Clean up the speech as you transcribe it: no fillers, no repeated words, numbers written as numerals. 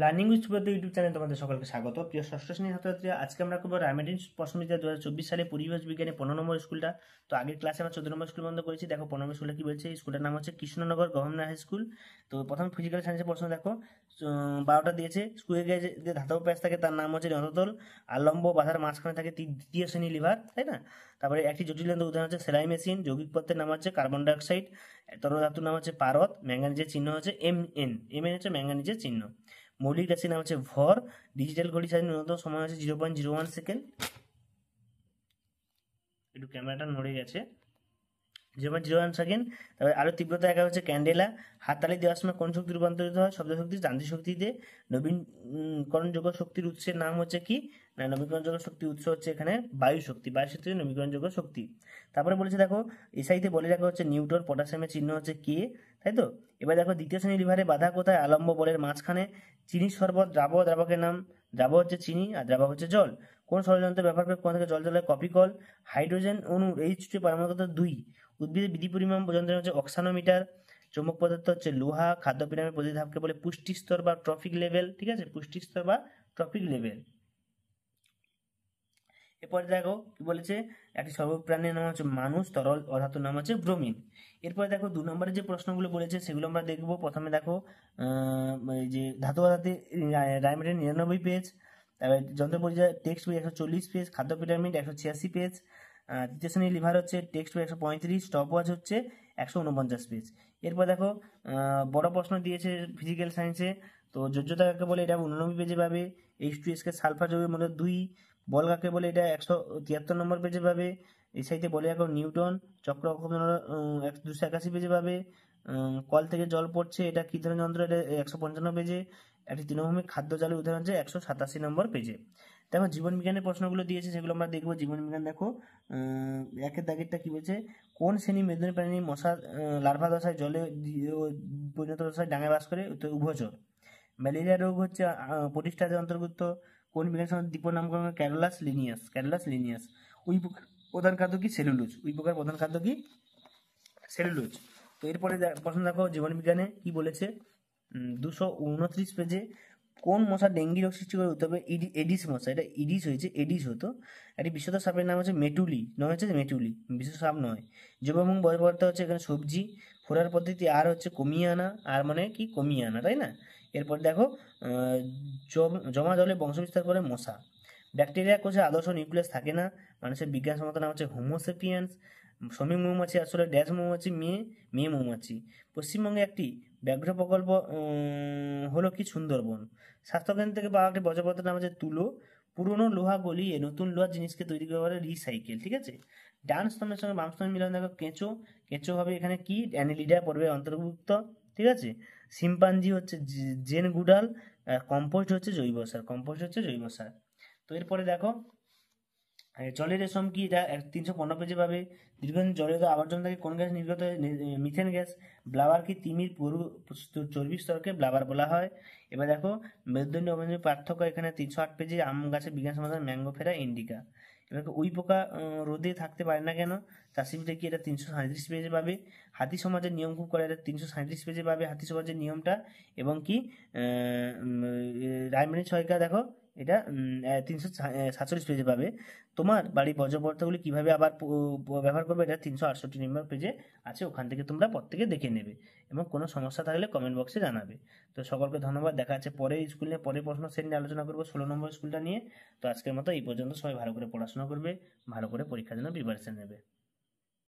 Learning with Subrata YouTube channel তোমাদের সকলকে স্বাগত। প্রিয় ষষ্ঠ শ্রেণীর ছাত্রছাত্রীরা, আজকে আমরা করবো রায়মার্টিন প্রশ্নবিদ্যা 2024 সালে পরিবেশ বিজ্ঞানে 15 নম্বর স্কুলটা। তো আগের ক্লাসে আমরা 14 নম্বর স্কুল বন্ধ করেছি। দেখো 15 নম্বর স্কুলটা কি বলছে। স্কুলটার নাম হচ্ছে কৃষ্ণনগর গভর্নমেন্ট হাই স্কুল। তো প্রথম ফিজিক্যাল সায়েন্সের প্রশ্ন দেখো, 12টা দিয়েছে। স্কুলের গায়ে যে ধাতব প্যাচ থাকে তার নাম হচ্ছে নিয়ন্ত্রণ। আলম্ব বাধার মাঝখানে থাকে দ্বিতীয় শ্রেণী লিভার, তাই না? তারপরে একটি জটিল উদাহরণ হচ্ছে সেলাই মেশিন। যৌগিক পদার্থের নাম হচ্ছে কার্বন ডাইঅক্সাইড। তরল ধাতুর নাম হচ্ছে পারদ। ম্যাঙ্গানিজের চিহ্ন হচ্ছে MN। হচ্ছে ম্যাঙ্গানিজের চিহ্ন। মৌলিক রাশির নাম হচ্ছে ভর। ডিজিটাল ঘড়ি সাজানোর ন্যূনতম সময় হচ্ছে 0.01 সেকেন্ড। একটু ক্যামেরাটা নড়ে গেছে। 0.01 সেকেন্ড। তারপরে আলো তীব্রতা একা হচ্ছে ক্যান্ডেলা। হাততালি দেওয়ার সময় কোন শক্তি রূপান্তরিত হয়? শব্দ শক্তি, যান্ত্রিক শক্তিতে। নবীকরণযোগ্য শক্তির উৎসের নাম হচ্ছে কি না, নবীকরণযোগ্য শক্তির উৎস হচ্ছে এখানে বায়ু শক্তি। বায়ু শক্তি নবীকরণযোগ্য শক্তি। তারপরে বলেছে দেখো, এসআইতে বলে রাখা হচ্ছে নিউটন। পটাশিয়ামের চিহ্ন হচ্ছে কে, তাই তো? এবার দেখো দ্বিতীয় শ্রেণী লিভারে বাধা কোথায়? আলম্ব বলের মাঝখানে। চিনি শরবত দ্রাবকের নাম। দ্রাব হচ্ছে চিনি আর দ্রাবক হচ্ছে জল। কোন ষড়যন্ত্র ব্যবহার করে কোন থেকে জল জ্বলে? Copy call. হাইড্রোজেন অণু H2 পারমাণবিক কত 2। উদ্ভিদের বিধি পরিমাণ যন্ত্র হচ্ছে অক্সানোমিটার। চৌম্বক পদার্থ হচ্ছে লোহা। খাদ্য পিরামিড প্রতি ধাপকে বলে পুষ্টি স্তর বা ট্রফিক লেভেল, ঠিক আছে? পুষ্টি স্তর বা ট্রফিক লেভেল। এরপরে দেখো কি বলেছে, একটি সর্বপ্রাণীর নাম হচ্ছে মানুষ। তরল অধাতুর নাম হচ্ছে ব্রোমিন। এরপরে দেখো 2 নম্বরের যে প্রশ্নগুলো বলেছে সেগুলো আমরা দেখবো। প্রথমে দেখো এই যে ধাতু অধাতে রায়মার্টিন 99 পেজ। তারপরে যন্ত্র পরিচয় টেক্সট বই 140 পেজ। খাদ্য পিরামিড 186 পেজ। তৃতীয় শ্রেণীর লিভার হচ্ছে টেক্সট বই 135। স্টপ ওয়াচ হচ্ছে 149 পেজ। এরপর দেখো বড় প্রশ্ন দিয়েছে ফিজিক্যাল সায়েন্সে। তো যোজ্যতা কাকে বলে? এটা 89 পেজে পাবে। H2SK সালফার যৌগের মধ্যে 2। বল কাকে বলে? এটা 173 নম্বর পেজে পাবে। এসআইতে বলে রাখো নিউটন। চক্র অক্ষম 281 পেজে পাবে। কল থেকে জল পড়ছে, এটা কি ধরনের যন্ত্র? এটা 155 পেজে। একটি তৃণভূমিক খাদ্য জালের উদাহরণ হচ্ছে 187 নম্বর পেজে। দেখো জীবন বিজ্ঞানের প্রশ্নগুলো দিয়েছে সেগুলো আমরা দেখবো। জীবন বিজ্ঞান দেখো, একের দাগেরটা কি বলছে, কোন শ্রেণী মেরুদণ্ডী প্রাণী মশা লার্ভা দশায় জলে পরিণত দশায় ডাঙায় বাস করে? তো উভচর। ম্যালেরিয়া রোগ হচ্ছে প্রতিষ্ঠাতে অন্তর্ভুক্ত। কোন বিজ্ঞান সংস্থার দ্বীপ নামকরণ? Carolus Linnaeus. উই পোকার প্রধান খাদ্য কি? সেলুলোজ। উই পোকার প্রধান খাদ্য কি? সেলুলোজ। তো এরপরে প্রশ্ন দেখো জীবন বিজ্ঞানে কি বলেছে। 229 পেজে, কোন মশা ডেঙ্গি রোগ সৃষ্টি করে? উত্তর হবে এডিস মশা। এটা এডিস হতো। একটি বিশ্বত সাপের নাম হচ্ছে মেটুলি, নয় হচ্ছে মেটুলি, বিশ্ব সাপ নয়। জৈব এবং বর্জ্য হচ্ছে এখানে সবজি। ফোড়ার পদ্ধতি আর হচ্ছে কমিয়ে আনা। আর মানে কি? কমিয়ে আনা, তাই না? এরপর দেখো জমা জলে বংশবিস্তার করে মশা। ব্যাকটেরিয়া কোষে আদর্শ নিউক্লিয়াস থাকে না। মানুষের বিজ্ঞানসম্মত নাম হচ্ছে হোমোসেপিয়েন্স। শ্রমিক মৌমাছি আসলে ড্যাশ মৌমাছি, মেয়ে মৌমাছি। পশ্চিমবঙ্গে একটি ব্যাঘ্র প্রকল্প হলো কি? সুন্দরবন। স্বাস্থ্যকেন্দ্র থেকে পাওয়া একটি বর্জ্যপদার্থের নাম হচ্ছে তুলো। পুরনো লোহা গলিয়ে নতুন লোহার জিনিসকে তৈরি করা বলে রিসাইকেল, ঠিক আছে? ডান স্তম্ভের সঙ্গে বাম স্তম্ভের মিলন দেখো কেঁচো হবে এখানে কি? অ্যানিলিডা পর্বে অন্তর্ভুক্ত, ঠিক আছে? শিম্পাঞ্জি হচ্ছে জেন গুডাল। কম্পোস্ট হচ্ছে জৈব সার। তো এরপরে দেখো জলের রেশম কি? এটা 315 পেজে পাবে। দীর্ঘদিন জলীয় আবর্জনা থেকে কোন গ্যাস নির্গত হয়? Methane gas. ব্লাবার কি? তিমির পুরু চর্বির স্তরকে ব্লাবার বলা হয়। এবার দেখো মেরুদণ্ডী অমেরুদণ্ডী পার্থক্য এখানে 308 পেজে। আম গাছের বিজ্ঞান সমাধান ম্যাঙ্গোফেরা ইন্ডিকা। এবার উই পোকা রোদে থাকতে পারে না কেন? চাষি পিঠে কি? এটা 337 পেজে পাবে। হাতি সমাজের নিয়ম খুব করে, এটা 337 পেজে পাবে হাতি সমাজের নিয়মটা। এবং কি রায়মার্টিন সহায়িকা দেখো, এটা 347 পেজে পাবে। তোমার বাড়ির বর্জ্য পদার্থগুলি কিভাবে আবার ব্যবহার করবে? এটা 368 নম্বর পেজে আছে। ওখান থেকে তোমরা প্রত্যেকে দেখে নেবে এবং কোনো সমস্যা থাকলে কমেন্ট বক্সে জানাবে। তো সকলকে ধন্যবাদ। দেখা যাচ্ছে পরের স্কুল নিয়ে, পরের প্রশ্ন সেট নিয়ে আলোচনা করবো 16 নম্বর স্কুলটা নিয়ে। তো আজকের মতো এই পর্যন্ত। সবাই ভালো করে পড়াশোনা করবে, ভালো করে পরীক্ষার জন্য প্রিপারেশন নেবে।